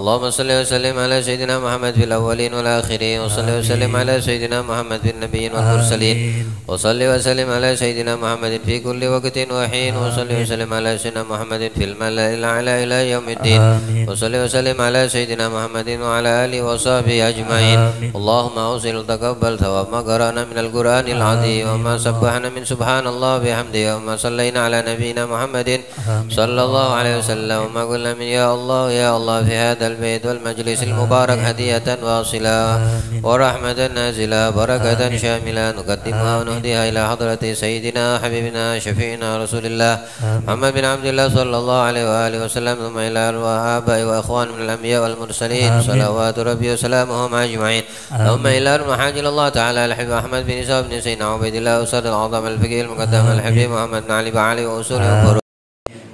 اللهم صل وسلم على سيدنا محمد في الأولين والآخرين وصل وسلم على سيدنا محمد في النبيين والمرسلين وصل وسلم على سيدنا محمد في كل وقت وحين وصل وسلم على سيدنا محمد في الملأ الأعلى إلى يوم الدين وصل وسلم على سيدنا محمد وعلى آله وصحبه أجمعين اللهم أوصل تقبل ثواب ما قرأنا من القرآن العظيم وما سبحنا من سبحان الله بحمده وما صلينا على نبينا محمد صلى الله عليه وسلم وما قلنا من يا الله في هذا البيت والمجلس المبارك هدية واصلة ورحمة نازلة بركة شاملة نقدمها ونهديها إلى حضرة سيدنا حبيبنا شفيعنا رسول الله محمد بن عبد الله صلى الله عليه وآله وسلم ثم إلى آباء وأخوان من الأنبياء والمرسلين صلوات ربي وسلامهم أجمعين ثم إلى محاجل الله تعالى الحبيب أحمد بن إسحاق بن سيدنا عبيد الله أستاذ العظام الفقيه المقدم الحبيب محمد بن علي بعلي وأصول الفروع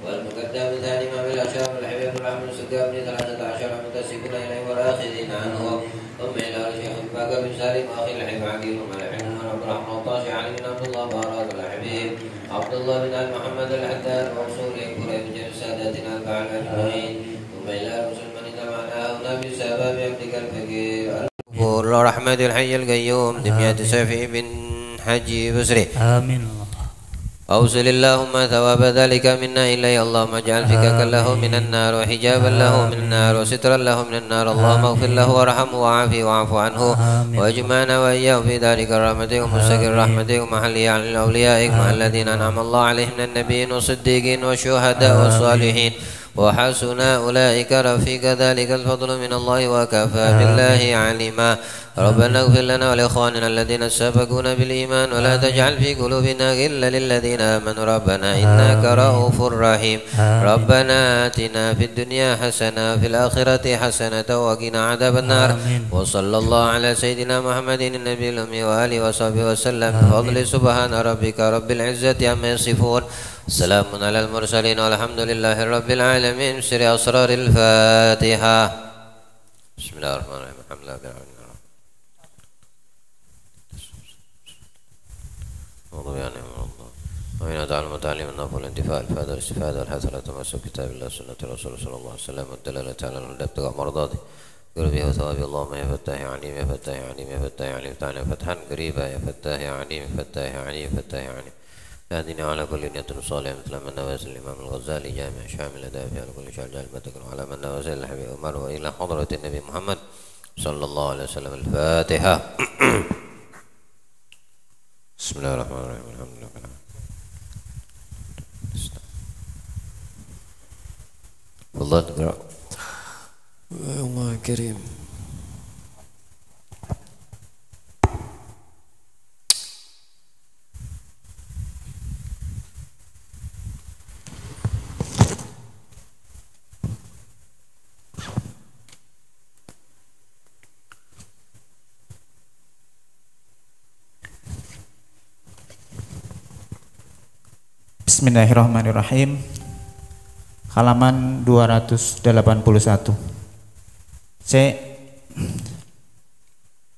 والمقدم ثاني ما بالأشرف الحبيب الرحمن السقاف بن 13 متسبون إليه والآخذين عنه ثم إلى الشيخ الباقر بن سالم أخي الحبيب عقيل وملحم عبد الرحمن الطاشي علي بن عبد الله بارك الحبيب عبد الله بن محمد الحداد وأصول قريب جميع ساداتنا البعل أجمعين ثم إلى المسلمين معنا هنا بسبب عبدك الفقير ورحمة الحي القيوم دمية سيفي بن حجي بسري آمين أوصل اللهم ثواب ذلك منا إلي اللهم اجعل فكك له من النار وحجابا له من النار وسترا له من النار اللهم اغفر له وارحمه وعافه واعف عنه واجمعنا وإياه في ذلك رحمتك ومستقر رحمتك ومحلي على الأولياء مع الذين أنعم الله عليهم من النبيين والصديقين والشهداء والصالحين وحسن أولئك رفيق ذلك الفضل من الله وكفى بالله عليما ربنا اغفر لنا ولإخواننا الذين سبقونا بالإيمان ولا تجعل في قلوبنا غلا للذين آمنوا ربنا إنك رؤوف رحيم ربنا آتنا في الدنيا حسنة في الآخرة حسنة وقنا عذاب النار وصلى الله على سيدنا محمد النبي الأمي وآله وصحبه وسلم بفضل سبحان ربك رب العزة عما يصفون سلام على المرسلين والحمد لله رب العالمين سر أسرار الفاتحة بسم الله الرحمن الرحيم الحمد لله رب العالمين ومن تعلم تعليم النفع والانتفاع الفائدة والاستفادة والحثرة تمسك كتاب الله سنة الرسول صلى الله عليه وسلم والدلالة على الهدى ابتغاء مرضاته قربه وثوابه اللهم يا فتاح يا عليم يا فتاح يا عليم يا فتاح يا عليم تعالى فتحا قريبا يا فتاح يا عليم يا فتاح يا عليم يا فتاح يا عليم اهدنا على كل نية صالحة مثل من نواس الإمام الغزالي جامع شامل دافع على كل شيء جعل تكون على من نواس الحبيب عمر وإلى حضرة النبي محمد صلى الله عليه وسلم الفاتحة بسم الله الرحمن الرحيم الحمد لله والله تقرأ يا الله كريم Bismillahirrahmanirrahim. Halaman 281.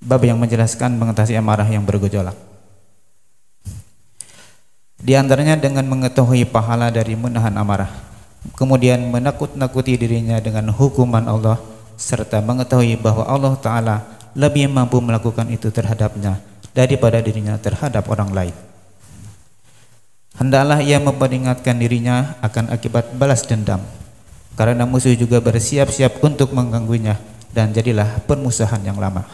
Bab yang menjelaskan mengatasi amarah yang bergejolak. Di antaranya dengan mengetahui pahala dari menahan amarah, kemudian menakut-nakuti dirinya dengan hukuman Allah, serta mengetahui bahwa Allah Ta'ala lebih mampu melakukan itu terhadapnya daripada dirinya terhadap orang lain. Hendaklah ia memperingatkan dirinya akan akibat balas dendam, karena musuh juga bersiap-siap untuk mengganggunya, dan jadilah permusuhan yang lama.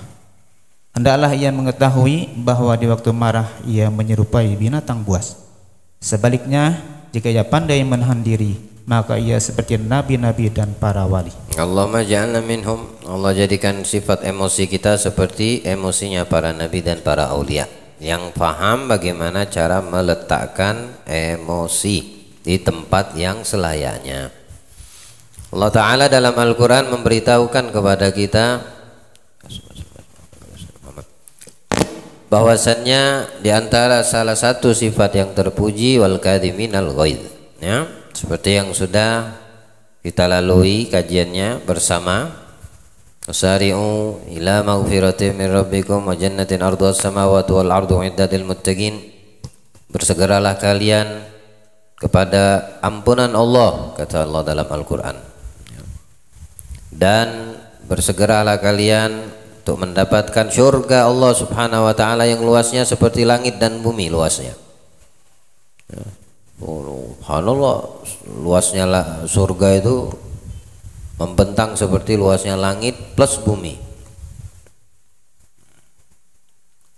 Hendaklah ia mengetahui bahwa di waktu marah ia menyerupai binatang buas. Sebaliknya, jika ia pandai menahan diri, maka ia seperti nabi-nabi dan para wali. Allahumma ja'alna minhum. Allah jadikan sifat emosi kita seperti emosinya para nabi dan para aulia, yang paham bagaimana cara meletakkan emosi di tempat yang selayaknya. Allah Ta'ala dalam Al-Quran memberitahukan kepada kita bahwasannya di antara salah satu sifat yang terpuji wal kadhiminal ghaidh, ya, seperti yang sudah kita lalui kajiannya bersama. Wasari'u ila maghfiratin min rabbikum wa jannatin arduha as-samawati wal ardu uiddat lil muttaqin. Bersegeralah kalian kepada ampunan Allah, kata Allah dalam Al-Quran, dan bersegeralah kalian untuk mendapatkan surga Allah Subhanahu wa taala yang luasnya seperti langit dan bumi luasnya. Subhanallah, luasnya surga itu membentang seperti luasnya langit plus bumi.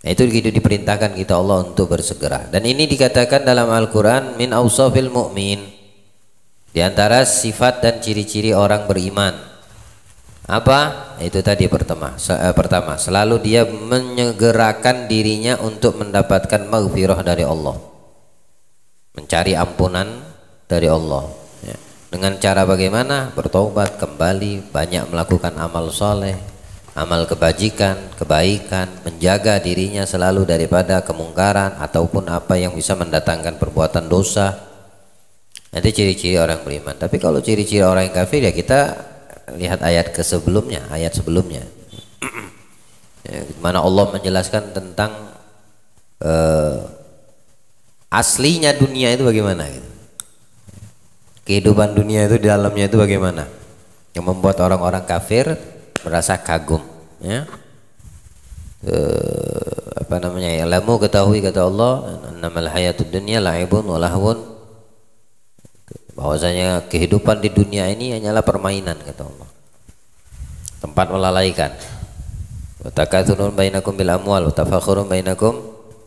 Nah, itu gitu diperintahkan kita Allah untuk bersegera. Dan ini dikatakan dalam Al-Quran min awsafil mu'min, di antara sifat dan ciri-ciri orang beriman. Apa? Itu tadi pertama selalu dia menyegerakan dirinya untuk mendapatkan maghfirah dari Allah, mencari ampunan dari Allah ya. Dengan cara bagaimana? Bertobat kembali, banyak melakukan amal soleh, amal kebajikan, kebaikan, menjaga dirinya selalu daripada kemungkaran ataupun apa yang bisa mendatangkan perbuatan dosa. Nanti ciri-ciri orang beriman. Tapi kalau ciri-ciri orang yang kafir ya kita lihat ayat sebelumnya ya, mana Allah menjelaskan tentang aslinya dunia itu bagaimana gitu. Kehidupan dunia itu di dalamnya itu bagaimana, yang membuat orang-orang kafir merasa kagum ya. Ilmu ketahui kata Allah, innamal hayatud dunya la'ibun wa lahwun, bahwasanya kehidupan di dunia ini hanyalah permainan kata Allah, tempat melalaikan. Wa takatsurun bainakum bil amwal wa tafakhurun bainakum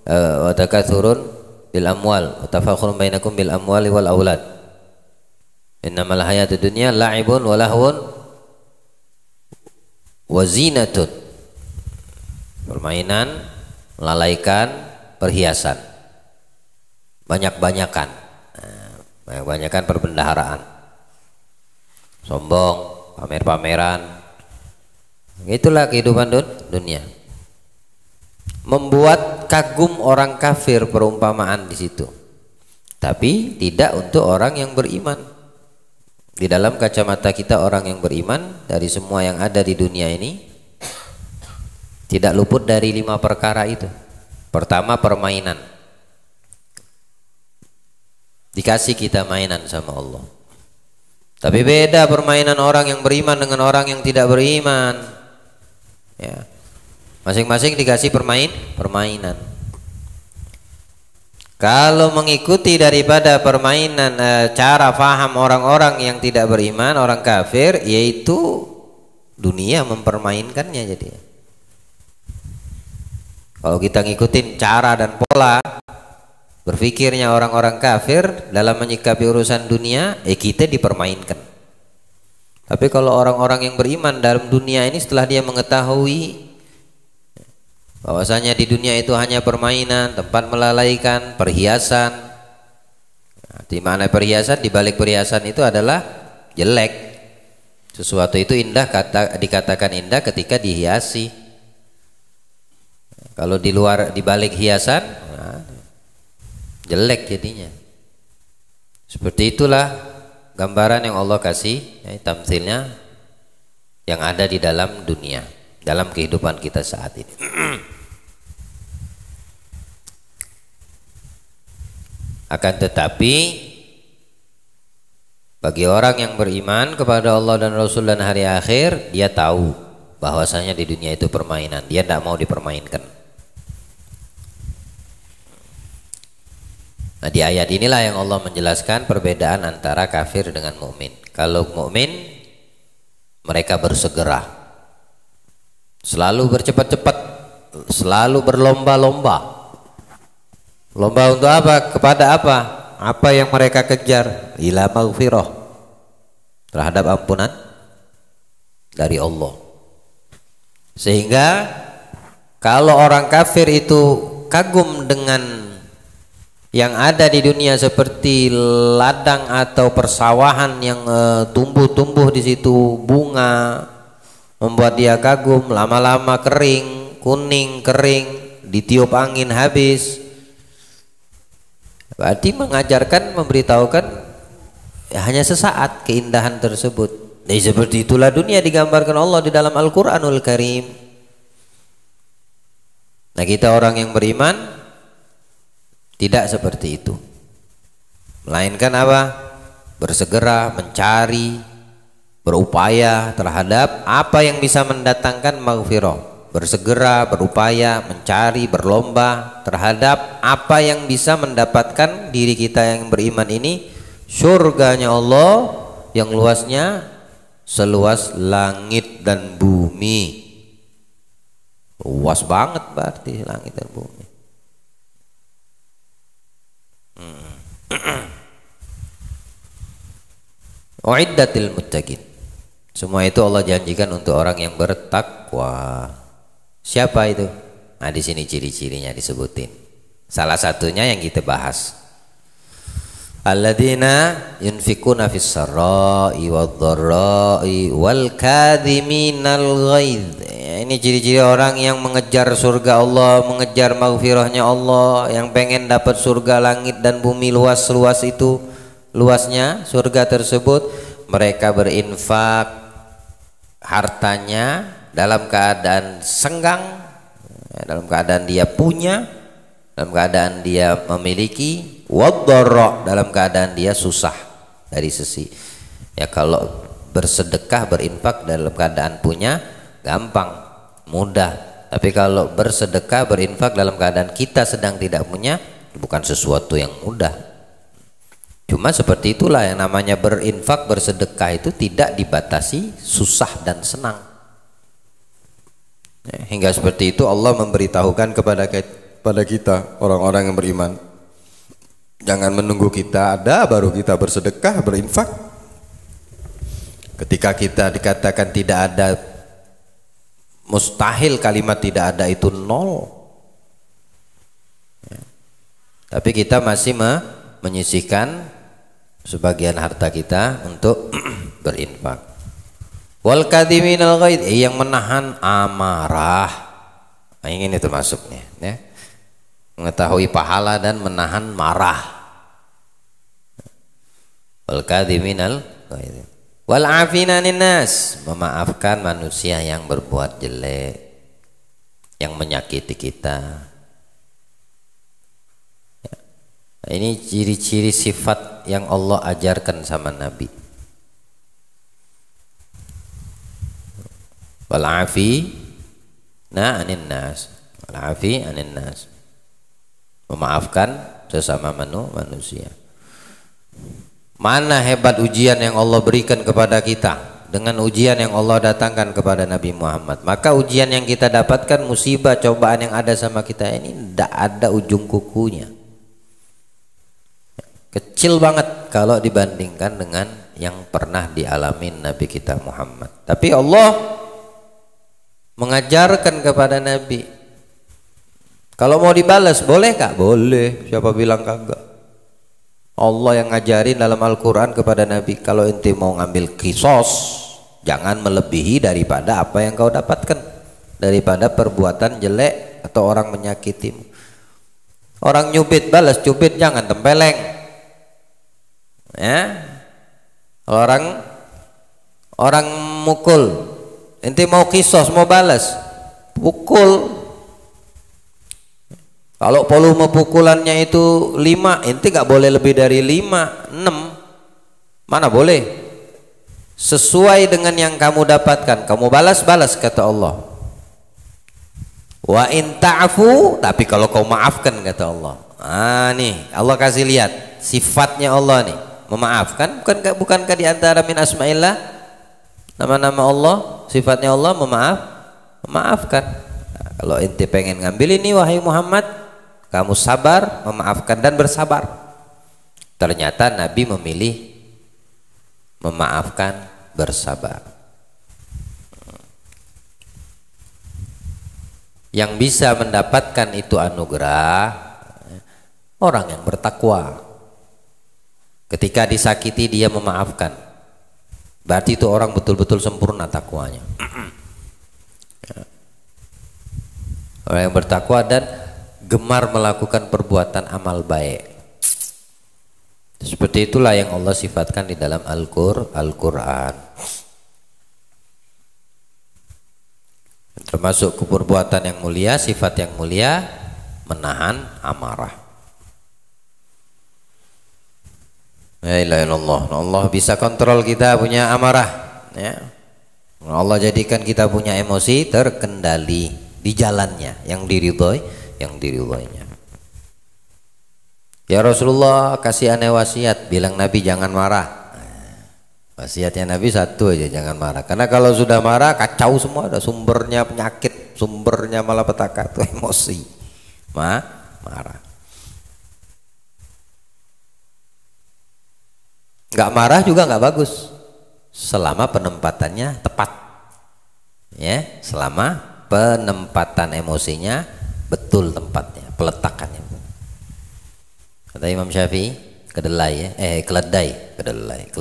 wa takatsurun bil amwal wa tafakhurun bainakum bil amwali wal aulad. Innamal hayatud dunya la'ibun wa lahwun wazinatun, permainan, melalaikan, perhiasan, banyak-banyakan perbendaharaan, sombong, pamer-pameran. Itulah kehidupan dunia. Membuat kagum orang kafir perumpamaan di situ, tapi tidak untuk orang yang beriman. Di dalam kacamata kita orang yang beriman, dari semua yang ada di dunia ini tidak luput dari 5 perkara itu. Pertama, permainan. Dikasih kita mainan sama Allah. Tapi beda permainan orang yang beriman dengan orang yang tidak beriman ya. Masing-masing dikasih permainan. Kalau mengikuti daripada permainan cara faham orang-orang yang tidak beriman, orang kafir, yaitu dunia mempermainkannya. Jadi kalau kita ngikutin cara dan pola berpikirnya orang-orang kafir dalam menyikapi urusan dunia, kita dipermainkan. Tapi kalau orang-orang yang beriman dalam dunia ini, setelah dia mengetahui bahwasanya di dunia itu hanya permainan, tempat melalaikan, perhiasan. Di mana perhiasan, di balik perhiasan itu adalah jelek. Sesuatu itu indah dikatakan indah ketika dihiasi. Kalau di luar, di balik hiasan, jelek jadinya. Seperti itulah gambaran yang Allah kasih, tamtsilnya yang ada di dalam dunia, dalam kehidupan kita saat ini. Akan tetapi bagi orang yang beriman kepada Allah dan Rasul dan hari akhir, dia tahu bahwasanya di dunia itu permainan, dia tidak mau dipermainkan. Nah, di ayat inilah yang Allah menjelaskan perbedaan antara kafir dengan mukmin. Kalau mukmin, mereka bersegera, selalu bercepat-cepat, selalu berlomba-lomba. Lomba untuk apa? Kepada apa? Apa yang mereka kejar? Ila maghfirah, terhadap ampunan dari Allah. Sehingga kalau orang kafir itu kagum dengan yang ada di dunia seperti ladang atau persawahan yang tumbuh-tumbuh di situ bunga, membuat dia kagum, lama-lama kering, kuning, kering, ditiup angin habis. Berarti mengajarkan, memberitahukan ya, hanya sesaat keindahan tersebut. Jadi seperti itulah dunia digambarkan Allah di dalam Al-Quranul Karim. Nah, kita orang yang beriman tidak seperti itu, melainkan apa? Bersegera mencari berupaya terhadap apa yang bisa mendatangkan maghfirah, bersegera, berupaya, mencari, berlomba terhadap apa yang bisa mendapatkan diri kita yang beriman ini surganya Allah yang luasnya seluas langit dan bumi. Luas banget berarti langit dan bumi. Uiddatil muttaqin. Semua itu Allah janjikan untuk orang yang bertakwa. Siapa itu? Nah, di sini ciri-cirinya disebutin. Salah satunya yang kita bahas. Alladzina yunfikuna fis sarra'i wadh-dharra'i wal kadhiminal ghaidh. Ini ciri-ciri orang yang mengejar surga Allah, mengejar maghfirahnya Allah, yang pengen dapat surga langit dan bumi luas-luas itu, luasnya surga tersebut, mereka berinfak hartanya dalam keadaan senggang, dalam keadaan dia punya, dalam keadaan dia memiliki, wadh-dharra, dalam keadaan dia susah dari sisi. Ya kalau bersedekah berinfak dalam keadaan punya gampang, mudah. Tapi kalau bersedekah berinfak dalam keadaan kita sedang tidak punya, bukan sesuatu yang mudah. Cuma seperti itulah yang namanya berinfak, bersedekah itu tidak dibatasi susah dan senang. Hingga seperti itu Allah memberitahukan kepada kita orang-orang yang beriman, jangan menunggu kita ada baru kita bersedekah, berinfak. Ketika kita dikatakan tidak ada, mustahil, kalimat tidak ada itu nol. Tapi kita masih menyisihkan sebagian harta kita untuk berinfak. Wal kadhiminal ghaidh, yang menahan amarah. Nah, ini termasuknya, ya. Mengetahui pahala dan menahan marah. Wal kadhiminal ghaidh. Wal afina 'anil nas, memaafkan manusia yang berbuat jelek, yang menyakiti kita. Nah, ini ciri-ciri sifat yang Allah ajarkan sama Nabi. Wal afina 'anil nas, wal afi 'anil nas, memaafkan sesama manusia. Mana hebat ujian yang Allah berikan kepada kita dengan ujian yang Allah datangkan kepada Nabi Muhammad. Maka ujian yang kita dapatkan, musibah, cobaan yang ada sama kita ini tidak ada ujung kukunya, kecil banget kalau dibandingkan dengan yang pernah dialami Nabi kita Muhammad. Tapi Allah mengajarkan kepada Nabi, kalau mau dibalas boleh kak? Boleh, siapa bilang kagak? Allah yang ngajarin dalam Al-Quran kepada Nabi, kalau ente mau ngambil kisos, jangan melebihi daripada apa yang kau dapatkan, daripada perbuatan jelek atau orang menyakitimu. Orang nyubit, balas cubit, jangan tempeleng, ya. Orang mukul, ente mau kisos, mau balas, pukul. Kalau volume pukulannya itu 5, ente gak boleh lebih dari 5, 6. Mana boleh? Sesuai dengan yang kamu dapatkan, kamu balas kata Allah. Wa in ta'fu, tapi kalau kau maafkan kata Allah. Ah nih, Allah kasih lihat sifatnya Allah nih, memaafkan. Bukankah di antara min asma'illah, nama-nama Allah, sifatnya Allah memaafkan. Nah, kalau ente pengen ngambil ini wahai Muhammad, kamu sabar, memaafkan dan bersabar. Ternyata Nabi memilih memaafkan, bersabar. Yang bisa mendapatkan itu anugerah orang yang bertakwa. Ketika disakiti dia memaafkan, berarti itu orang betul-betul sempurna takwanya. Orang yang bertakwa dan gemar melakukan perbuatan amal baik. Seperti itulah yang Allah sifatkan di dalam Al-Quran. Termasuk perbuatan yang mulia, sifat yang mulia, menahan amarah. La ilaha illallah. Allah bisa kontrol kita punya amarah. Ya. Allah jadikan kita punya emosi terkendali di jalannya yang diridhoinya. Ya Rasulullah, kasih aneh wasiat, bilang Nabi jangan marah. Wasiatnya Nabi satu aja, jangan marah. Karena kalau sudah marah kacau semua, ada sumbernya penyakit, sumbernya malapetaka itu emosi. Marah. Nggak marah juga nggak bagus, selama penempatannya tepat. Ya, selama penempatan emosinya betul tempatnya, peletakannya. Kata Imam Syafi'i, kedelai, kedelai.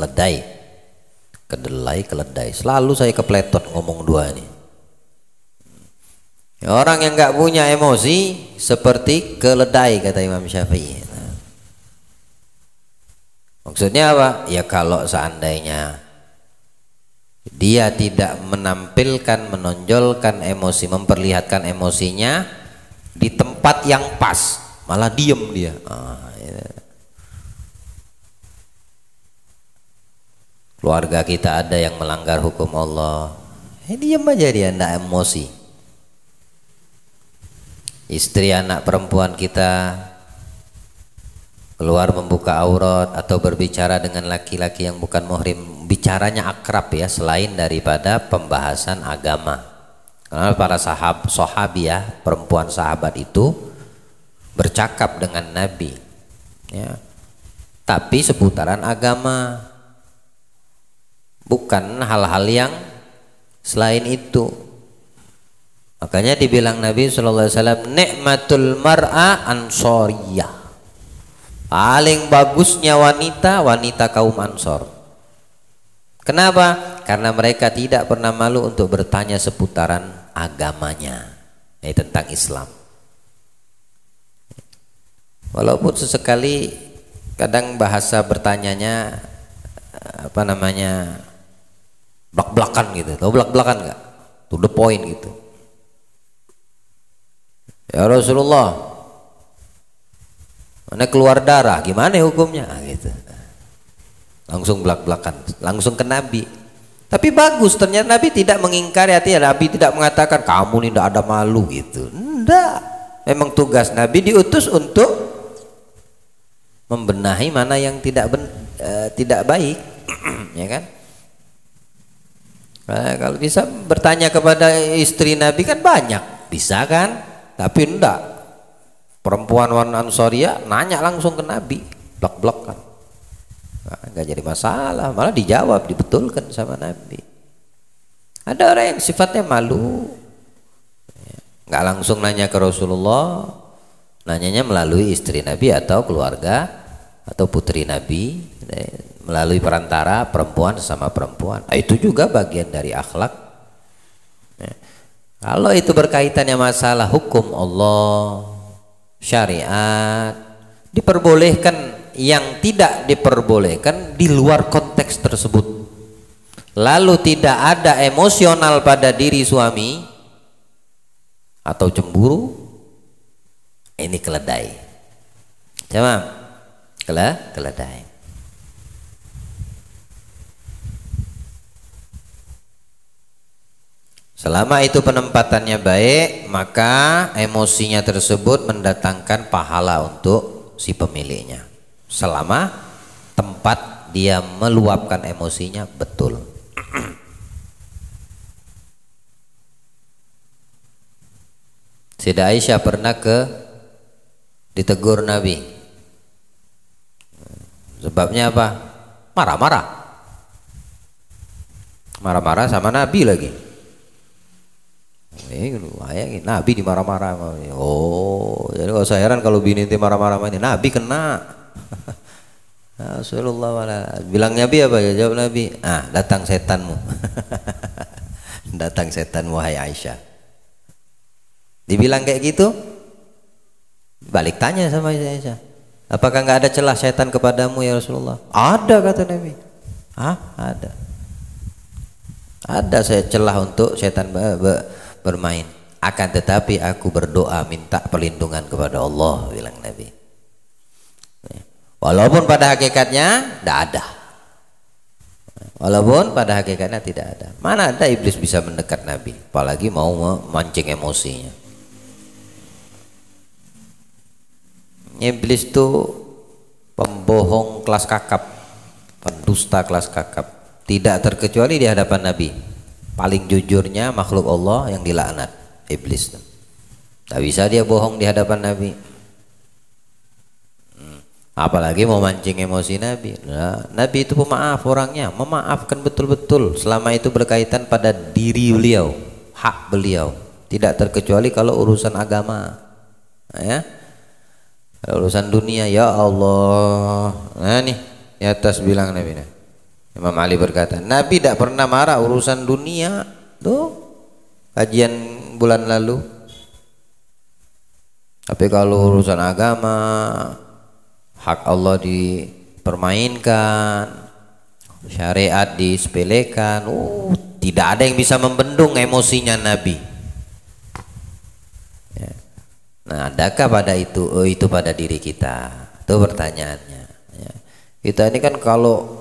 Selalu saya kepletot ngomong dua ini. Orang yang nggak punya emosi seperti keledai, kata Imam Syafi'i. Maksudnya apa? Ya kalau seandainya dia tidak menampilkan, menonjolkan emosi, memperlihatkan emosinya di tempat yang pas, malah diem dia. Keluarga kita ada yang melanggar hukum Allah, diem aja dia, ndak emosi. Istri anak perempuan kita keluar membuka aurat atau berbicara dengan laki-laki yang bukan muhrim, bicaranya akrab ya, selain daripada pembahasan agama. Karena para sahabiah, perempuan sahabat itu bercakap dengan Nabi ya, tapi seputaran agama, bukan hal-hal yang selain itu. Makanya dibilang Nabi SAW, nikmatul mar'a ansoriyah, paling bagusnya wanita kaum Ansor. Kenapa? Karena mereka tidak pernah malu untuk bertanya seputaran agamanya, tentang Islam. Walaupun sesekali kadang bahasa bertanyanya blak-blakan gitu. Tahu blak-blakan nggak? To the point gitu. Ya Rasulullah, mana keluar darah, gimana hukumnya? Gitu. Langsung blak-blakan, langsung ke Nabi. Tapi bagus, ternyata Nabi tidak mengingkari, artinya Nabi tidak mengatakan kamu ini tidak ada malu gitu. Enggak. Memang tugas Nabi diutus untuk membenahi mana yang tidak baik, ya kan? Nah, kalau bisa bertanya kepada istri Nabi kan banyak, bisa kan? Tapi enggak, perempuan Ansoriya nanya langsung ke Nabi, blok-blok kan, nggak jadi masalah, malah dijawab, dibetulkan sama Nabi. Ada orang yang sifatnya malu, nggak langsung nanya ke Rasulullah, nanyanya melalui istri Nabi atau keluarga atau putri Nabi, melalui perantara perempuan sama perempuan. Itu juga bagian dari akhlak. Kalau itu berkaitannya masalah hukum Allah, syariat, diperbolehkan, yang tidak diperbolehkan di luar konteks tersebut. Lalu tidak ada emosional pada diri suami atau cemburu, ini keledai. Coba keledai. Selama itu penempatannya baik, maka emosinya tersebut mendatangkan pahala untuk si pemiliknya. Selama tempat dia meluapkan emosinya betul. Sayyidah Aisyah pernah ditegur Nabi. Sebabnya apa? Marah-marah sama Nabi lagi. Nabi dimarah-marah. Oh, jadi gak usah heran kalau bini inti marah-marah ini. Nabi kena. Rasulullah bilang Nabi apa ya? Jawab Nabi, datang setanmu. Datang setan wahai Aisyah. Dibilang kayak gitu, balik tanya sama Aisyah, apakah nggak ada celah setan kepadamu ya Rasulullah? Ada, kata Nabi. Ada saya celah untuk setan bermain, akan tetapi aku berdoa minta perlindungan kepada Allah, bilang Nabi. Walaupun pada hakikatnya tidak ada. Walaupun pada hakikatnya tidak ada. Mana ada iblis bisa mendekat Nabi, apalagi mau memancing emosinya. Iblis itu pembohong kelas kakap, pendusta kelas kakap, tidak terkecuali di hadapan Nabi. Paling jujurnya makhluk Allah yang dilaknat, iblis. Tak bisa dia bohong di hadapan Nabi. Apalagi mau mancing emosi Nabi. Nah, Nabi itu pemaaf orangnya, memaafkan betul-betul selama itu berkaitan pada diri beliau, hak beliau. Tidak terkecuali kalau urusan agama, ya. Kalau urusan dunia, ya Allah. Nah nih, di atas bilang Nabi. Imam Ali berkata, Nabi tidak pernah marah urusan dunia. Tuh, kajian bulan lalu. Tapi kalau urusan agama, hak Allah dipermainkan, syariat disepelekan, tidak ada yang bisa membendung emosinya Nabi. Ya. Nah, adakah pada itu pada diri kita? Itu pertanyaannya. Ya. Kita ini kan kalau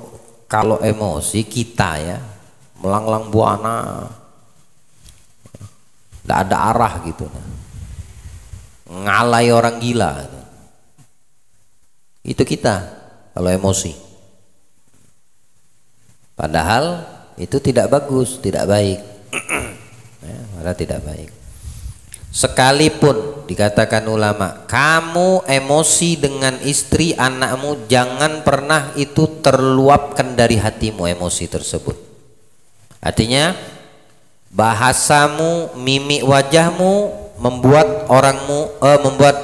emosi kita ya melanglang buana, tidak ada arah gitu, ngalai orang gila. Itu kita kalau emosi. Padahal itu tidak bagus, tidak baik. Ya, padahal tidak baik. Sekalipun dikatakan ulama, kamu emosi dengan istri anakmu, jangan pernah itu terluapkan dari hatimu emosi tersebut. Artinya bahasamu, mimik wajahmu membuat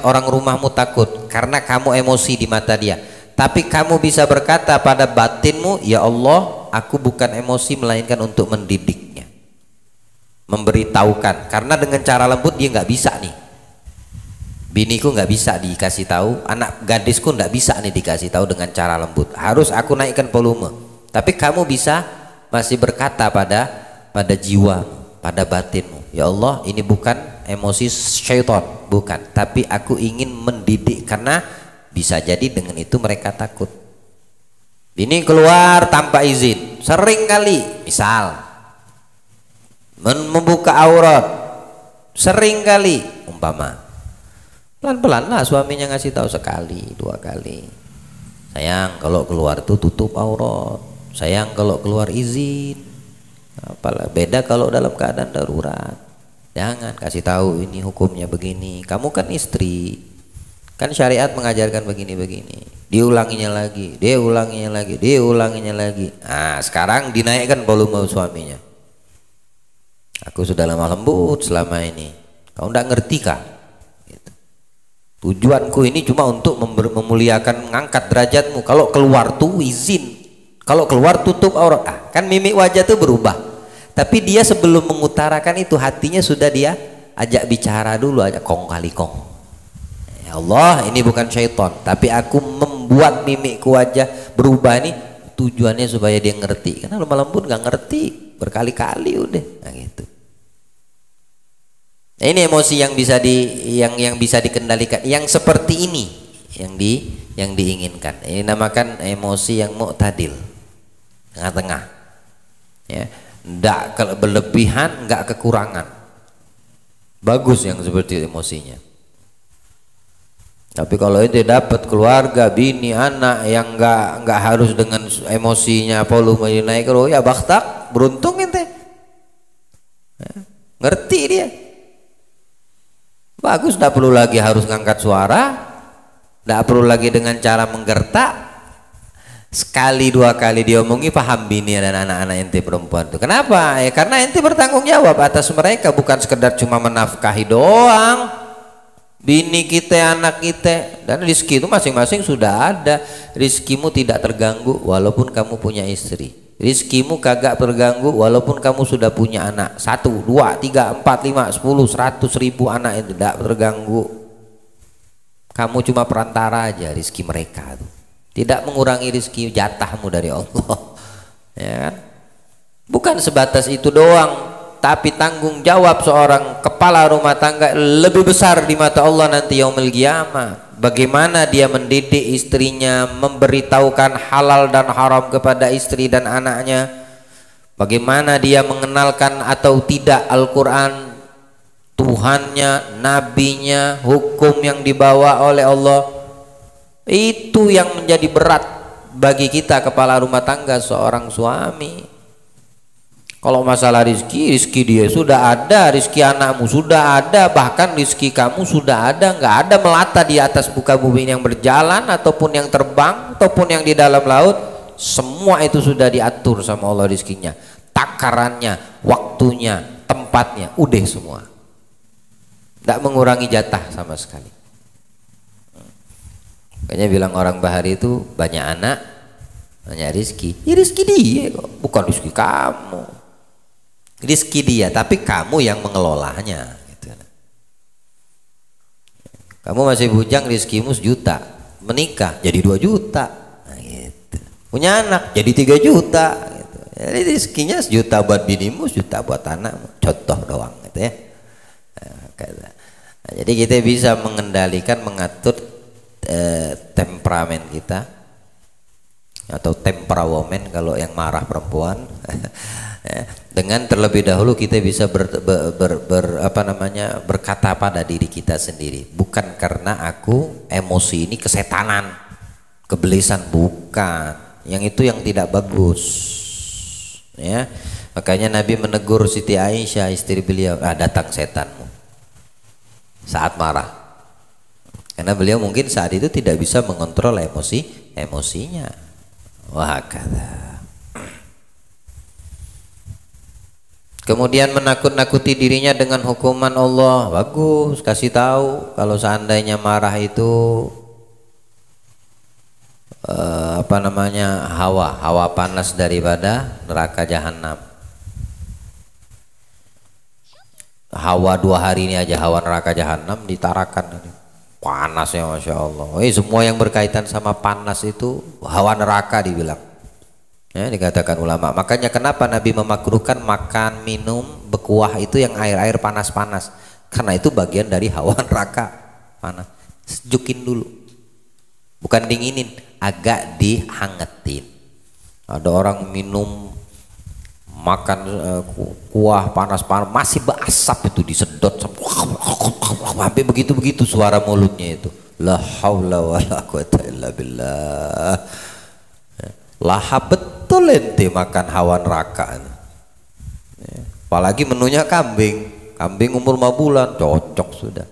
orang rumahmu takut karena kamu emosi di mata dia. Tapi kamu bisa berkata pada batinmu, ya Allah, aku bukan emosi melainkan untuk mendidiknya, memberitahukan. Karena dengan cara lembut dia nggak bisa nih, biniku nggak bisa dikasih tahu, anak gadisku nggak bisa nih dikasih tahu dengan cara lembut, harus aku naikkan volume. Tapi kamu bisa masih berkata pada jiwa, pada batinmu, ya Allah, ini bukan emosi syaitan, bukan, tapi aku ingin mendidik, karena bisa jadi dengan itu mereka takut. Ini keluar tanpa izin, sering kali, misal membuka aurat, sering kali, umpama, pelan-pelan lah suaminya ngasih tahu sekali, 2 kali, sayang kalau keluar tuh tutup aurat, sayang kalau keluar izin. Apalah beda kalau dalam keadaan darurat. Jangan kasih tahu ini hukumnya begini. Kamu kan istri, kan syariat mengajarkan begini-begini. Diulanginya lagi, dia ulanginya lagi, dia ulanginya lagi. Nah, sekarang dinaikkan volume suaminya. Aku sudah lama lembut selama ini. Kau tidak ngerti kah? Gitu. Tujuanku ini cuma untuk memuliakan, mengangkat derajatmu. Kalau keluar tuh izin, kalau keluar tutup aurat. Kan mimik wajah tuh berubah. Tapi dia sebelum mengutarakan itu hatinya sudah dia ajak bicara dulu, ajak kong kali kong. Ya Allah, ini bukan syaitan, tapi aku membuat mimikku wajah berubah ini tujuannya supaya dia ngerti. Karena lemah lembut nggak ngerti berkali-kali udah. Nah gitu. Nah, ini emosi yang bisa dikendalikan, yang seperti ini yang diinginkan. Ini namakan emosi yang mu'tadil, tengah-tengah. Ya. Nggak berlebihan, nggak kekurangan, bagus yang seperti emosinya. Tapi kalau itu dapat keluarga, bini, anak yang nggak harus dengan emosinya volume naik, ya bakhtak, beruntung ente, ya, ngerti dia, bagus, nggak perlu lagi harus ngangkat suara, nggak perlu lagi dengan cara menggertak. Sekali 2 kali diomongi paham bini dan anak-anak ente perempuan itu. Kenapa? Ya karena ente bertanggung jawab atas mereka, bukan sekedar cuma menafkahi doang. Bini kita, anak kita, dan rizki itu masing-masing sudah ada. Rizkimu tidak terganggu walaupun kamu punya istri. Rizkimu kagak terganggu walaupun kamu sudah punya anak 1, 2, 3, 4, 5, 10, 100 ribu anak, itu tidak terganggu. Kamu cuma perantara aja rizki mereka tuh. Tidak mengurangi rizki jatahmu dari Allah, ya kan? Bukan sebatas itu doang, tapi tanggung jawab seorang kepala rumah tangga lebih besar di mata Allah nanti yaumil qiyamah. Bagaimana dia mendidik istrinya, memberitahukan halal dan haram kepada istri dan anaknya, bagaimana dia mengenalkan atau tidak Al-Quran, Tuhannya, nabinya, hukum yang dibawa oleh Allah. Itu yang menjadi berat bagi kita kepala rumah tangga, seorang suami. Kalau masalah rizki, rizki dia sudah ada, rizki anakmu sudah ada, bahkan rizki kamu sudah ada. Nggak ada melata di atas muka bumi yang berjalan, ataupun yang terbang, ataupun yang di dalam laut. Semua itu sudah diatur sama Allah rizkinya, takarannya, waktunya, tempatnya, udah semua. Nggak mengurangi jatah sama sekali. Makanya bilang orang Bahari itu banyak anak, banyak rizki. Ya rizki dia kok, bukan rizki kamu. Rizki dia, tapi kamu yang mengelolanya gitu. Kamu masih bujang, rizkimu 1 juta, menikah jadi 2 juta, nah, gitu. Punya anak jadi 3 juta gitu. Jadi rizkinya 1 juta buat binimu, 1 juta buat anakmu, contoh doang gitu ya. Nah, jadi kita bisa mengendalikan, mengatur temperamen kita, atau temperament kalau yang marah perempuan. Dengan terlebih dahulu kita bisa berkata pada diri kita sendiri, bukan karena aku emosi ini kesetanan, kebelisan, bukan. Yang itu yang tidak bagus ya. Makanya Nabi menegur Siti Aisyah istri beliau, datang setanmu saat marah, karena beliau mungkin saat itu tidak bisa mengontrol emosinya. Wah, kata. Kemudian menakut-nakuti dirinya dengan hukuman Allah. Bagus, kasih tahu kalau seandainya marah itu hawa panas daripada neraka jahanam. Hawa 2 hari ini aja, hawa neraka jahanam ditarakan ini. Panasnya Masya Allah. Semua yang berkaitan sama panas itu hawa neraka dibilang. Ya, dikatakan ulama. Makanya kenapa Nabi memakruhkan makan, minum, berkuah itu yang air-air panas-panas, karena itu bagian dari hawa neraka panas. Sejukin dulu, bukan dinginin, agak dihangetin. Ada orang minum, makan kuah panas-panas masih berasap, itu disedot sampai begitu-begitu suara mulutnya itu. La haula wala quwata illa billah. Lahap betul ente makan hawa neraka. Apalagi menunya kambing umur 5 bulan, cocok sudah.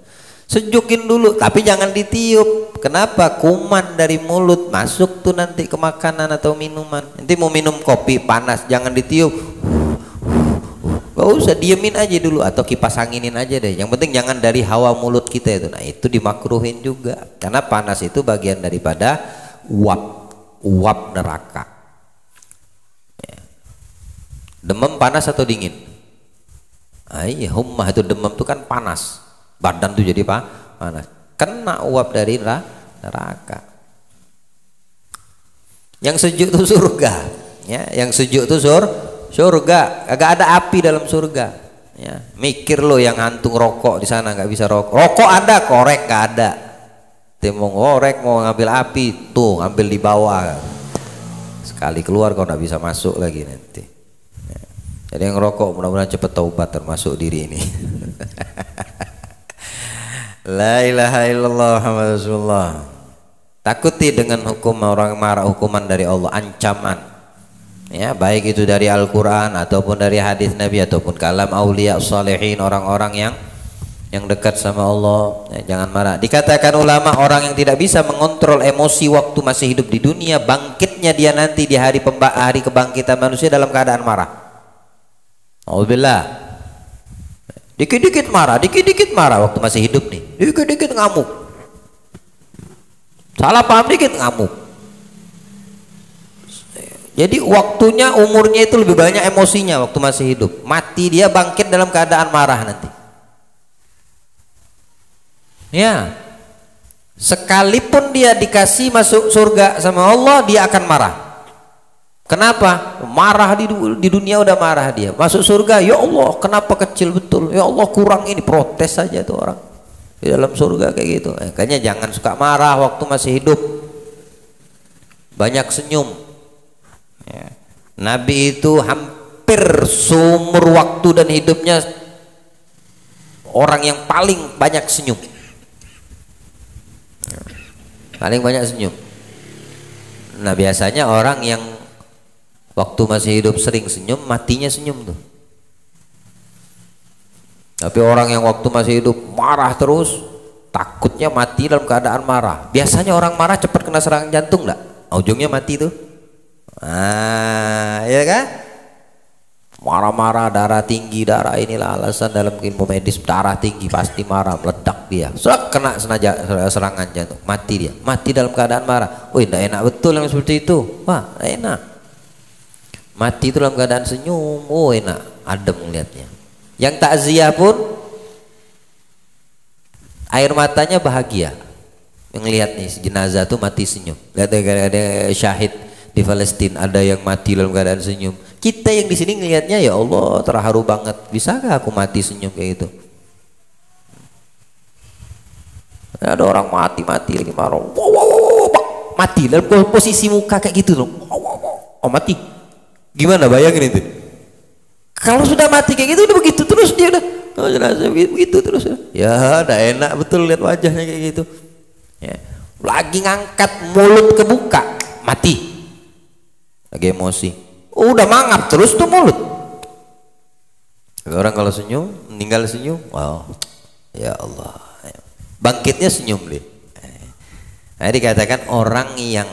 Sejukin dulu, tapi jangan ditiup. Kenapa? Kuman dari mulut masuk tuh nanti ke makanan atau minuman. Nanti mau minum kopi panas, jangan ditiup. Gak usah, diemin aja dulu atau kipas anginin aja deh. Yang penting jangan dari hawa mulut kita itu. Nah, itu dimakruhin juga, karena panas itu bagian daripada uap neraka. Demam panas atau dingin? Iya, hummah itu demam itu kan panas, badan tuh jadi panas, kena uap dari neraka. Yang sejuk itu surga ya, yang sejuk itu surga, agak ada api dalam surga ya. Mikir lo yang hantung rokok di sana, nggak bisa rokok ada, korek nggak ada. Dia mau ngorek, mau ngambil api, tuh ngambil di bawah, sekali keluar kau nggak bisa masuk lagi nanti ya. Jadi yang rokok mudah-mudahan cepat taubat termasuk diri ini. La ilaha illallah Muhammadur Rasulullah. Takuti dengan hukum orang marah, hukuman dari Allah, ancaman ya, baik itu dari Al-Quran ataupun dari hadis Nabi ataupun kalam aulia salihin, orang-orang yang dekat sama Allah ya, jangan marah. Dikatakan ulama, orang yang tidak bisa mengontrol emosi waktu masih hidup di dunia, bangkitnya dia nanti di hari kebangkitan manusia dalam keadaan marah. Alhamdulillah. Dikit-dikit marah waktu masih hidup nih, dikit-dikit ngamuk, salah paham dikit ngamuk. Jadi waktunya, umurnya itu lebih banyak emosinya waktu masih hidup. Mati dia bangkit dalam keadaan marah nanti ya. Sekalipun dia dikasih masuk surga sama Allah, dia akan marah. Kenapa? Marah di dunia udah marah, dia masuk surga, ya Allah kenapa kecil betul, ya Allah kurang ini, protes saja tuh orang di dalam surga kayak gitu. Makanya jangan suka marah waktu masih hidup, banyak senyum ya. Nabi itu hampir seumur waktu dan hidupnya orang yang paling banyak senyum, paling banyak senyum. Nah biasanya orang yang waktu masih hidup sering senyum, matinya senyum tuh. Tapi orang yang waktu masih hidup marah terus, takutnya mati dalam keadaan marah. Biasanya orang marah cepat kena serangan jantung enggak? Ujungnya mati tuh. Ya kan? Marah-marah, darah tinggi, darah inilah alasan dalam ilmu medis, darah tinggi pasti marah, meledak dia. Sudah kena serangan jantung, mati dia. Mati dalam keadaan marah. Wih, tidak enak betul yang seperti itu. Wah, tidak enak. Mati itu dalam keadaan senyum, oh enak, adem melihatnya. Yang takziah pun air matanya bahagia melihat nih jenazah tuh mati senyum. Lihat ada syahid di Palestina, ada yang mati dalam keadaan senyum. Kita yang di sini ngelihatnya ya Allah terharu banget. Bisakah aku mati senyum kayak gitu? Ada orang mati lagi marah, mati dalam posisi muka kayak gitu loh. Oh mati. Gimana bayangin itu? Kalau sudah mati kayak gitu udah begitu terus dia udah jenazah begitu terus. Ya udah enak betul lihat wajahnya kayak gitu. Ya. Lagi ngangkat mulut kebuka mati. Lagi emosi. Udah mangap terus tuh mulut. Orang kalau senyum, meninggal senyum, wow, ya Allah, bangkitnya senyum deh. Nah, dikatakan orang yang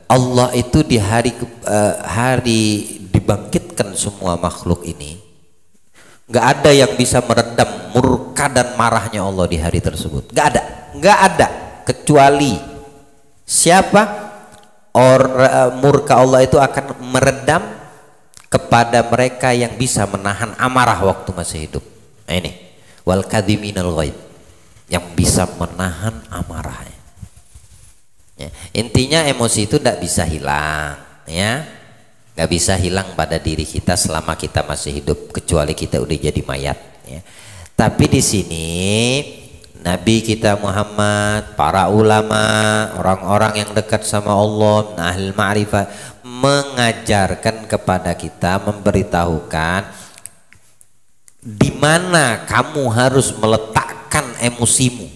Allah itu di hari dibangkitkan semua makhluk ini, nggak ada yang bisa meredam murka dan marahnya Allah di hari tersebut. Nggak ada kecuali siapa? Murka Allah itu akan meredam kepada mereka yang bisa menahan amarah waktu masih hidup. Nah, ini wal kadhiminal ghaid, yang bisa menahan amarahnya. Ya, intinya emosi itu tidak bisa hilang, ya, nggak bisa hilang pada diri kita selama kita masih hidup, kecuali kita udah jadi mayat. Ya. Tapi di sini Nabi kita Muhammad, para ulama, orang-orang yang dekat sama Allah, ahli ma'rifah, mengajarkan kepada kita, memberitahukan di mana kamu harus meletakkan emosimu,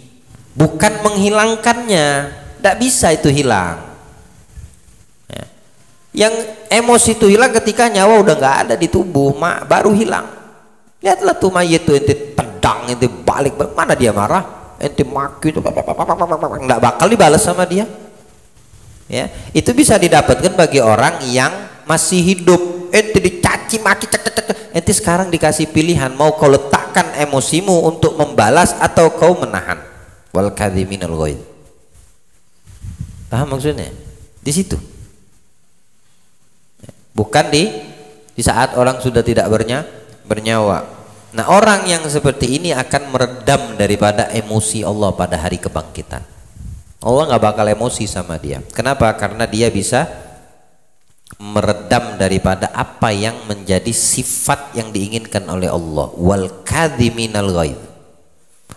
bukan menghilangkannya. Tidak bisa itu hilang. Ya. Yang emosi itu hilang ketika nyawa udah nggak ada di tubuh, baru hilang. Lihatlah tuh mayit itu ente pedang, ente balik, mana dia marah? Ente maki itu nggak bakal dibalas sama dia. Ya, itu bisa didapatkan bagi orang yang masih hidup. Ente dicaci maki, ente sekarang dikasih pilihan, mau kau letakkan emosimu untuk membalas atau kau menahan. Wal kadhiminal ghaid. Paham maksudnya? Di situ. Bukan di saat orang sudah tidak bernyawa. Nah, orang yang seperti ini akan meredam daripada emosi Allah pada hari kebangkitan. Allah nggak bakal emosi sama dia. Kenapa? Karena dia bisa meredam daripada apa yang menjadi sifat yang diinginkan oleh Allah. Wal kadhiminal ghaid.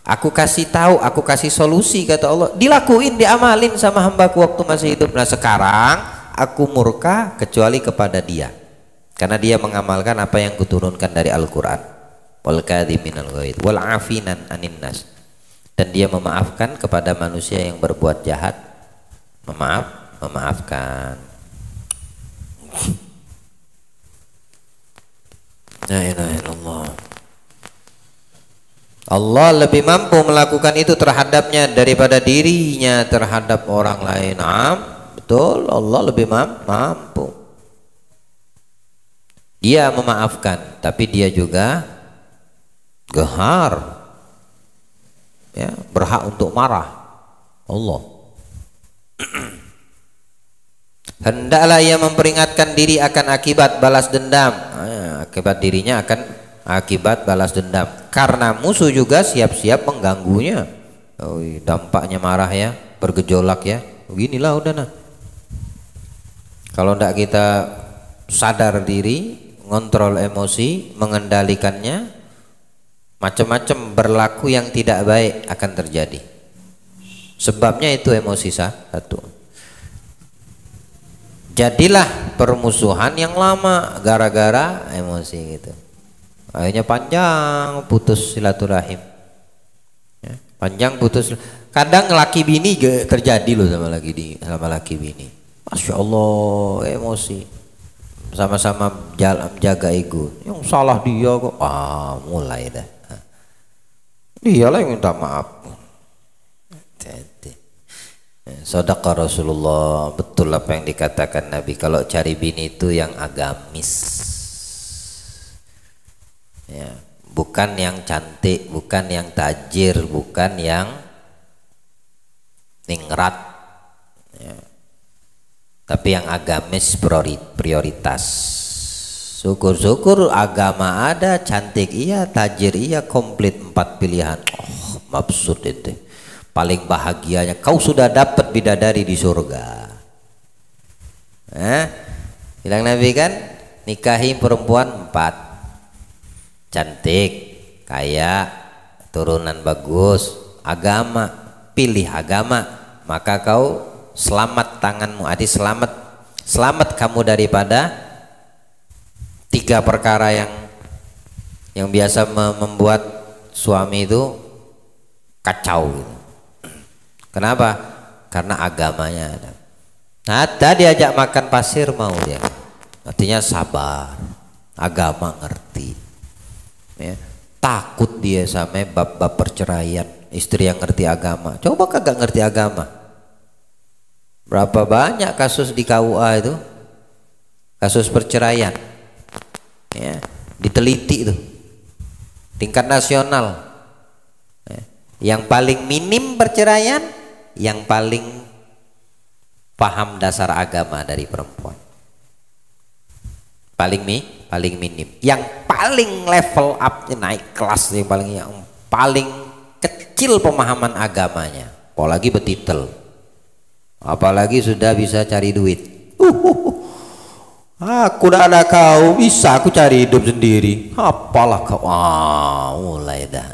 Aku kasih tahu, aku kasih solusi, kata Allah. Dilakuin, diamalin sama hambaku waktu masih hidup. Nah sekarang aku murka kecuali kepada dia, karena dia mengamalkan apa yang kuturunkan dari Al-Quran. Wal kadhiminal ghaid wal afinan anin nas, dan dia memaafkan kepada manusia yang berbuat jahat, memaafkan. La ilaha illallah. Allah lebih mampu melakukan itu terhadapnya daripada dirinya terhadap orang lain. Betul, Allah lebih mampu. Dia memaafkan, tapi dia juga gehar, ya, berhak untuk marah. Allah hendaklah ia memperingatkan diri akan akibat balas dendam. Akibat dirinya akan akibat balas dendam, karena musuh juga siap-siap mengganggunya. Dampaknya marah ya, bergejolak ya, beginilah udah nah. Kalau tidak kita sadar diri, ngontrol emosi, mengendalikannya, macam-macam berlaku yang tidak baik akan terjadi. Sebabnya itu emosi satu. Terjadilah permusuhan yang lama gara-gara emosi gitu. Akhirnya panjang putus silaturahim. Ya, panjang putus. Kadang laki bini terjadi loh sama laki bini. Masya Allah, emosi. Sama-sama jaga ego. Yang salah dia kok. Mulai dah. Dialah yang minta maaf. Sadaqa Rasulullah, betul apa yang dikatakan Nabi, kalau cari bini itu yang agamis ya, bukan yang cantik, bukan yang tajir, bukan yang ningrat ya, tapi yang agamis prioritas. Syukur-syukur agama ada, cantik iya, tajir iya, komplit 4 pilihan. Maksud itu paling bahagianya kau sudah dapat bidadari di surga. Bilang Nabi kan, nikahi perempuan 4, cantik, kaya, turunan bagus, agama, pilih agama, maka kau selamat tanganmu, selamat kamu daripada 3 perkara yang biasa membuat suami itu kacau gitu. Kenapa? Karena agamanya ada. Nah, diajak makan pasir mau dia. Artinya sabar, agama ngerti. Ya. Takut dia sampai bab-bab perceraian, istri yang ngerti agama. Coba kagak ngerti agama. Berapa banyak kasus di KUA itu, kasus perceraian. Ya, diteliti itu, tingkat nasional. Ya. Yang paling minim perceraian, yang paling paham dasar agama dari perempuan. Paling minim. Yang paling level up, naik kelas, yang paling kecil pemahaman agamanya, apalagi betitel, apalagi sudah bisa cari duit. Aku udah ada kau, bisa aku cari hidup sendiri. Apalah kau, mulai dah.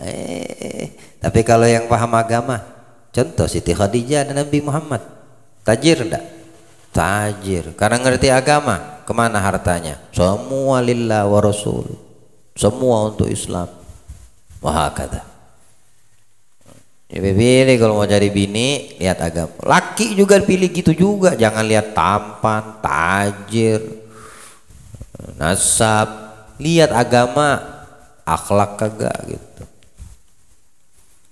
Tapi kalau yang paham agama, contoh Siti Khadijah dan Nabi Muhammad, tajir enggak? Tajir, karena ngerti agama. Kemana hartanya? Semua lillah wa rasul, semua untuk Islam. Wah kata. Pilih kalau mau cari bini, lihat agama. Laki juga pilih gitu juga, jangan lihat tampan, tajir, nasab, lihat agama, akhlak kagak gitu.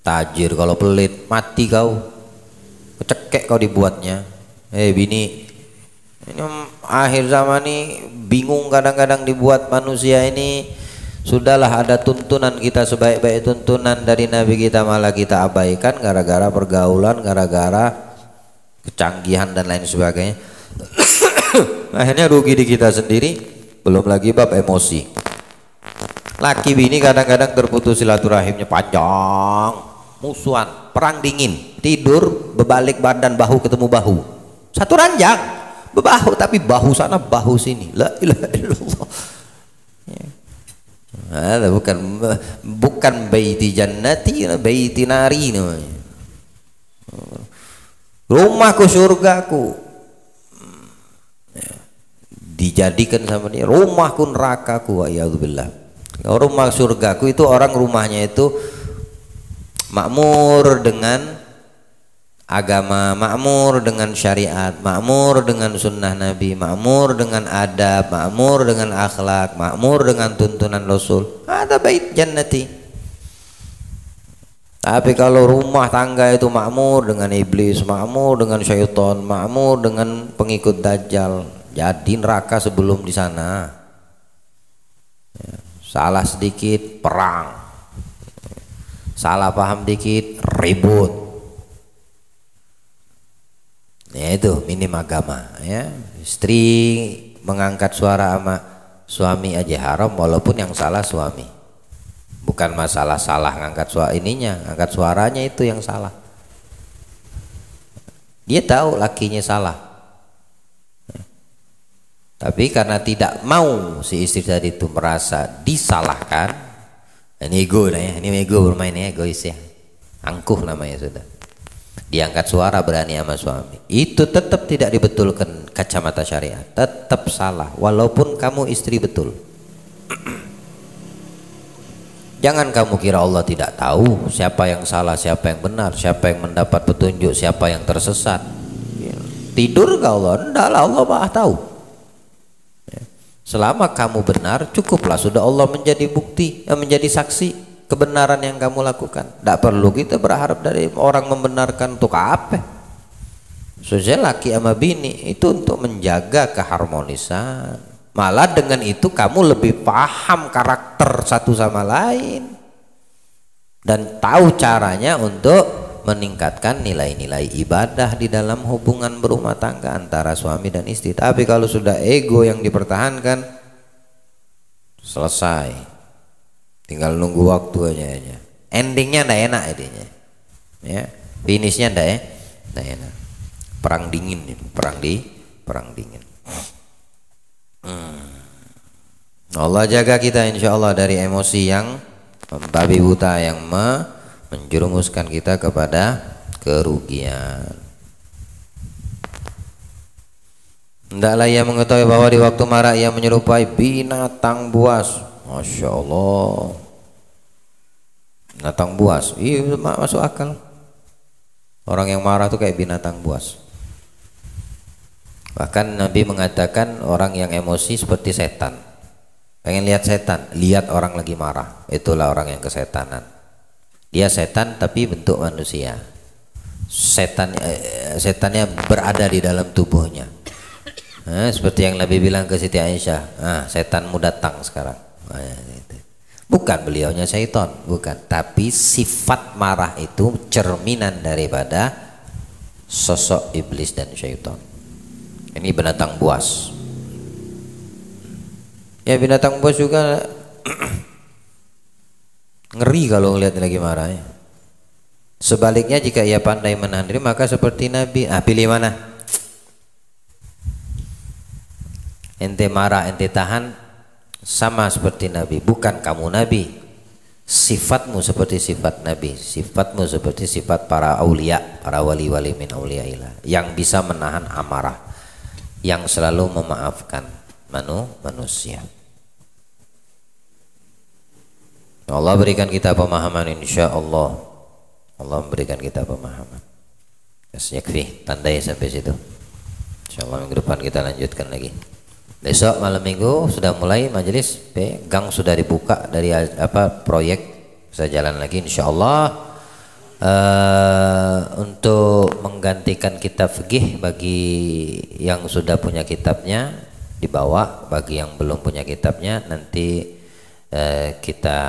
Tajir kalau pelit mati kau, kecekek kau dibuatnya. Bini, ini akhir zaman nih bingung kadang-kadang dibuat manusia ini. Sudahlah ada tuntunan kita sebaik-baik tuntunan dari Nabi kita, malah kita abaikan gara-gara pergaulan, gara-gara kecanggihan dan lain sebagainya. Akhirnya rugi di kita sendiri, belum lagi bab emosi. Laki bini kadang-kadang terputus silaturahimnya panjang, musuhan, perang dingin, tidur berbalik badan, bahu ketemu bahu, satu ranjang, bebahu tapi bahu sana bahu sini, la ilaha illallah. Bukan baiti jannati, baiti nari namanya. Rumahku surgaku dijadikan sama dia, rumahku nerakaku. Wa'iyadzubillah. Rumah surgaku itu orang rumahnya itu makmur dengan agama, makmur dengan syariat, makmur dengan sunnah Nabi, makmur dengan adab, makmur dengan akhlak, makmur dengan tuntunan Rasul. Ada bait jannati. Tapi kalau rumah tangga itu makmur dengan iblis, makmur dengan syaitan, makmur dengan pengikut dajjal, jadi neraka sebelum di sana. Ya, salah sedikit perang, salah paham dikit ribut. Ya itu minim agama ya. Istri mengangkat suara sama suami aja haram, walaupun yang salah suami. Bukan masalah salah ngangkat suara ininya, ngangkat suaranya itu yang salah. Dia tahu lakinya salah, tapi karena tidak mau si istri tadi itu merasa disalahkan, ini ego nah ya, ini ego bermain ya, egois ya, angkuh namanya sudah. diangkat suara berani sama suami, itu tetap tidak dibetulkan kacamata syariat, tetap salah walaupun kamu istri betul. Jangan kamu kira Allah tidak tahu siapa yang salah, siapa yang benar, siapa yang mendapat petunjuk, siapa yang tersesat. Tidur ke Allah? Enggak lah, Allah Maha tahu. Selama kamu benar, cukuplah sudah Allah menjadi bukti, menjadi saksi kebenaran yang kamu lakukan. Tidak perlu kita berharap dari orang membenarkan untuk apa. Soalnya laki sama bini itu untuk menjaga keharmonisan. Malah dengan itu kamu lebih paham karakter satu sama lain dan tahu caranya untuk meningkatkan nilai-nilai ibadah di dalam hubungan berumah tangga antara suami dan istri. Tapi kalau sudah ego yang dipertahankan, selesai, tinggal nunggu waktu aja. Endingnya ndak enak intinya, ya. Finishnya ndak enak. Perang dingin itu, perang dingin. Allah jaga kita insya Allah dari emosi yang membabi buta, yang menjerumuskan kita kepada kerugian. Hendaklah ia mengetahui bahwa di waktu marah ia menyerupai binatang buas. Masya Allah, binatang buas, iya masuk akal. Orang yang marah tuh kayak binatang buas. Bahkan Nabi mengatakan orang yang emosi seperti setan. Pengen lihat setan, lihat orang lagi marah, itulah orang yang kesetanan. Dia setan tapi bentuk manusia. Setannya berada di dalam tubuhnya. Seperti yang Nabi bilang ke Siti Aisyah, setanmu datang sekarang. Bukan beliaunya syaitan, bukan. Tapi sifat marah itu cerminan daripada sosok iblis dan syaitan. Ini binatang buas. Ya binatang buas juga ngeri kalau ngelihat lagi marah ya. Sebaliknya jika ia pandai menahan diri maka seperti Nabi. Pilih mana? Ente marah, ente tahan, sama seperti Nabi. Bukan kamu Nabi, sifatmu seperti sifat Nabi, sifatmu seperti sifat para aulia, para wali-wali min auliaillah, yang bisa menahan amarah, yang selalu memaafkan manusia. Allah berikan kita pemahaman, insya Allah. Allah memberikan kita pemahaman. Yakfi, tandai sampai situ. Insya Allah minggu depan kita lanjutkan lagi. Besok malam minggu sudah mulai majelis, gang sudah dibuka dari proyek bisa jalan lagi insya Allah. Untuk menggantikan kitab fikih bagi yang sudah punya kitabnya dibawa, bagi yang belum punya kitabnya nanti kita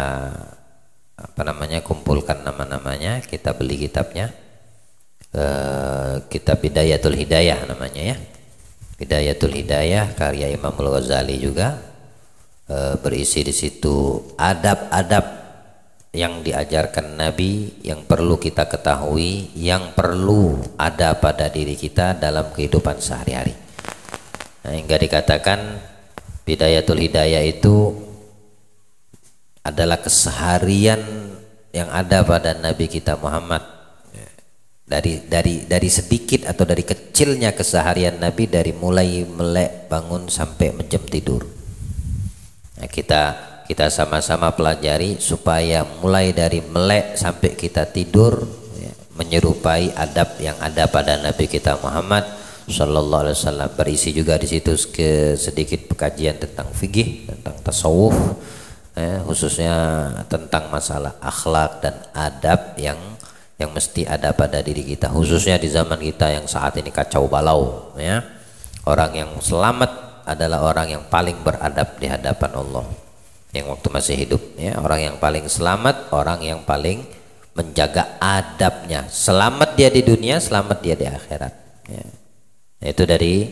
kumpulkan nama-namanya, kita beli kitabnya. Kitab Bidayatul Hidayah namanya ya. Bidayatul Hidayah karya Imam Al-Ghazali juga, berisi di situ adab-adab yang diajarkan Nabi, yang perlu kita ketahui, yang perlu ada pada diri kita dalam kehidupan sehari-hari. Hingga dikatakan Bidayatul Hidayah itu adalah keseharian yang ada pada Nabi kita Muhammad. Dari sedikit atau dari kecilnya keseharian Nabi, dari mulai melek bangun sampai jam tidur. Kita sama-sama pelajari supaya mulai dari melek sampai kita tidur menyerupai adab yang ada pada Nabi kita Muhammad Sallallahu Alaihi Wasallam. Berisi juga di situ sedikit pekajian tentang fikih, tentang tasawuf, khususnya tentang masalah akhlak dan adab yang mesti ada pada diri kita, khususnya di zaman kita yang saat ini kacau balau ya. Orang yang selamat adalah orang yang paling beradab di hadapan Allah yang waktu masih hidup ya. Orang yang paling selamat, orang yang paling menjaga adabnya. Selamat dia di dunia, selamat dia di akhirat ya. Itu dari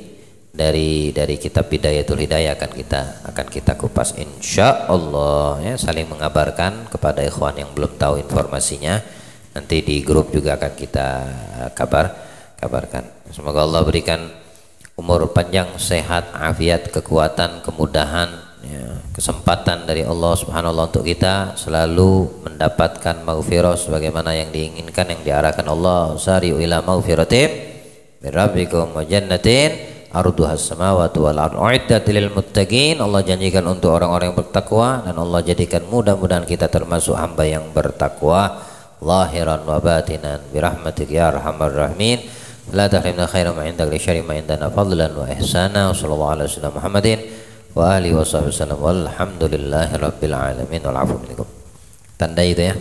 kitab Bidayatul Hidayah akan kita kupas insya Allah ya. Saling mengabarkan kepada ikhwan yang belum tahu informasinya. Nanti di grup juga akan kita kabarkan. Semoga Allah berikan umur panjang, sehat, afiat, kekuatan, kemudahan ya, kesempatan dari Allah Subhanahu wa ta'ala untuk kita selalu mendapatkan maghfirah sebagaimana yang diinginkan, yang diarahkan Allah. Sari'u ila maghfiratin min rabbikum wa jannatin arduhas samawati wal ardh uiddat lil muttaqin. Allah janjikan untuk orang-orang yang bertakwa, dan Allah jadikan mudah-mudahan kita termasuk hamba yang bertakwa zahiran wa batinan birahmatik ya arhamar rahimin. La tahrimna khairan ma indak li syarri ma indana fadlan wa ihsana. Sallallahu alaihi wasallam Muhammadin wa alihi wasallam walhamdulillahi rabbil alamin wal afu minkum. Tanda itu ya.